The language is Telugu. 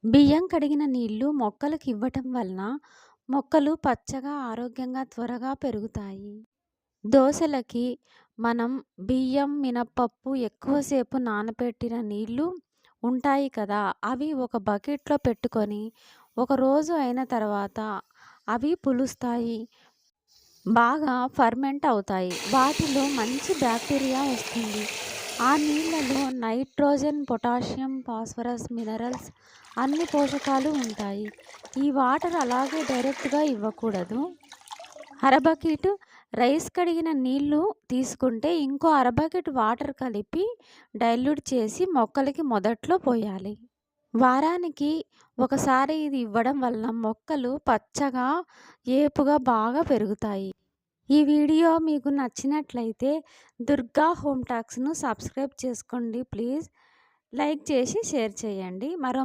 బియ్యం కడిగిన నీళ్లు మొక్కలకు ఇవ్వటం వలన మొక్కలు పచ్చగా, ఆరోగ్యంగా త్వరగా పెరుగుతాయి. దోసలకి మనం బియ్యం, మినపప్పు ఎక్కువసేపు నానబెట్టిన నీళ్లు ఉంటాయి కదా! అవి ఒక బకెట్‌లో పెట్టుకొని, ఒక రోజు అయిన తర్వాత అవి పులుస్తాయి. బాగా ఫర్మెంట్ అవుతాయి. వాటిలో మంచి బ్యాక్టీరియా వస్తుంది. ఆ నీళ్లలో నైట్రోజన్, పొటాషియం, ఫాస్ఫరస్, మినరల్స్ అన్ని పోషకాలు ఉంటాయి. ఈ వాటర్ అలాగే డైరెక్ట్‌గా ఇవ్వకూడదు. అరబకెట్ రైస్ కడిగిన నీళ్లు తీసుకుంటే ఇంకో అరబకెట్ వాటర్ కలిపి డైల్యూట్ చేసి మొక్కలకి మొదట్లో పోయాలి. వారానికి ఒకసారి ఇది ఇవ్వడం వలన మొక్కలు పచ్చగా, ఏపుగా బాగా పెరుగుతాయి. ఈ వీడియో మీకు నచ్చినట్లయితే దుర్గా హోమ్ టాక్స్‌ను సబ్స్క్రైబ్ చేసుకోండి ప్లీజ్. లైక్ చేసి షేర్ చేయండి. మరో